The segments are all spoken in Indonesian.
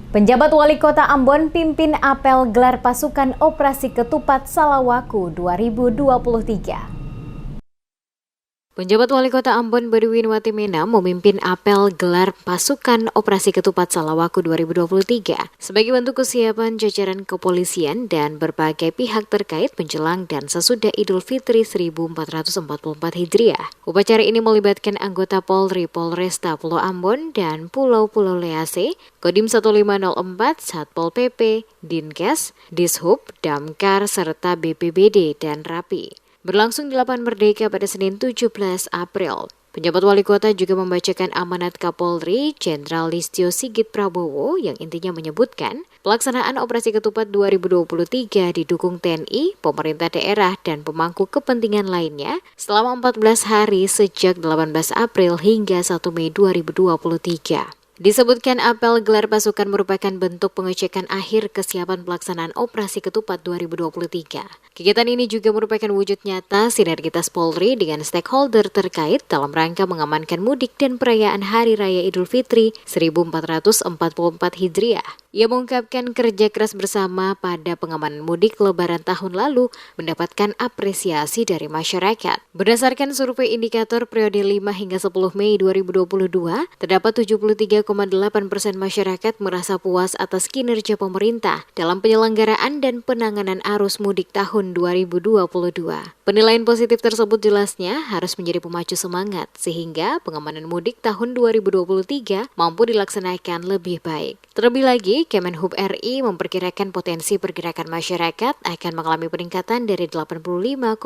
Penjabat Wali Kota Ambon pimpin apel gelar pasukan Operasi Ketupat Salawaku 2023. Penjabat Wali Kota Ambon Baduwin Watimena memimpin apel gelar pasukan Operasi Ketupat Salawaku 2023 sebagai bentuk kesiapan jajaran kepolisian dan berbagai pihak terkait menjelang dan sesudah Idul Fitri 1444 Hijriah. Upacara ini melibatkan anggota Polri, Polresta Pulau Ambon dan Pulau-Pulau Lease, Kodim 1504, Satpol PP, Dinkes, Dishub, Damkar, serta BPBD dan Rapi. Berlangsung di Lapangan Merdeka pada Senin 17 April. Penjabat Wali Kota juga membacakan amanat Kapolri Jenderal Listio Sigit Prabowo yang intinya menyebutkan pelaksanaan Operasi Ketupat 2023 didukung TNI, pemerintah daerah, dan pemangku kepentingan lainnya selama 14 hari sejak 18 April hingga 1 Mei 2023. Disebutkan apel gelar pasukan merupakan bentuk pengecekan akhir kesiapan pelaksanaan Operasi Ketupat 2023. Kegiatan ini juga merupakan wujud nyata sinergitas Polri dengan stakeholder terkait dalam rangka mengamankan mudik dan perayaan Hari Raya Idul Fitri 1444 Hijriah. Ia mengungkapkan kerja keras bersama pada pengamanan mudik Lebaran tahun lalu mendapatkan apresiasi dari masyarakat. Berdasarkan survei indikator periode 5 hingga 10 Mei 2022, terdapat 73,8% masyarakat merasa puas atas kinerja pemerintah dalam penyelenggaraan dan penanganan arus mudik tahun 2022. Penilaian positif tersebut jelasnya harus menjadi pemacu semangat sehingga pengamanan mudik tahun 2023 mampu dilaksanakan lebih baik. Terlebih lagi, Kemenhub RI memperkirakan potensi pergerakan masyarakat akan mengalami peningkatan dari 85,5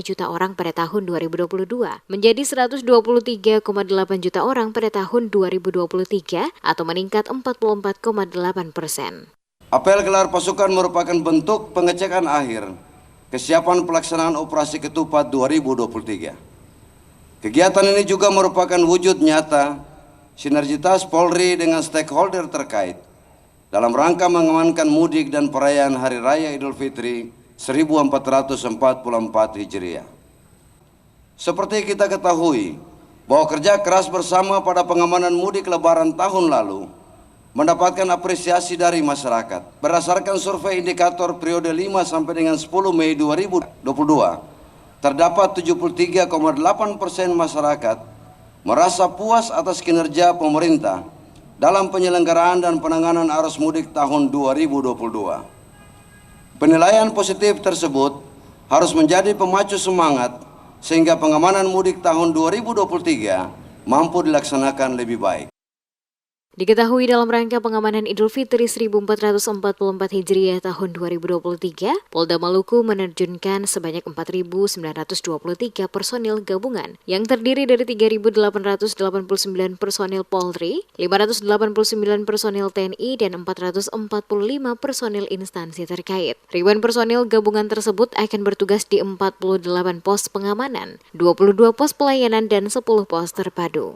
juta orang pada tahun 2022 menjadi 123,8 juta orang pada tahun 2023 atau meningkat 44,8%. Apel gelar pasukan merupakan bentuk pengecekan akhir kesiapan pelaksanaan Operasi Ketupat 2023. Kegiatan ini juga merupakan wujud nyata sinergitas Polri dengan stakeholder terkait dalam rangka mengamankan mudik dan perayaan Hari Raya Idul Fitri 1444 Hijriah. Seperti kita ketahui bahwa kerja keras bersama pada pengamanan mudik Lebaran tahun lalu mendapatkan apresiasi dari masyarakat. Berdasarkan survei indikator periode 5 sampai dengan 10 Mei 2022, terdapat 73,8% masyarakat merasa puas atas kinerja pemerintah dalam penyelenggaraan dan penanganan arus mudik tahun 2022. Penilaian positif tersebut harus menjadi pemacu semangat sehingga pengamanan mudik tahun 2023 mampu dilaksanakan lebih baik. Diketahui dalam rangka pengamanan Idul Fitri 1444 Hijriah tahun 2023, Polda Maluku menerjunkan sebanyak 4.923 personil gabungan yang terdiri dari 3.889 personil Polri, 589 personil TNI, dan 445 personil instansi terkait. Ribuan personil gabungan tersebut akan bertugas di 48 pos pengamanan, 22 pos pelayanan, dan 10 pos terpadu.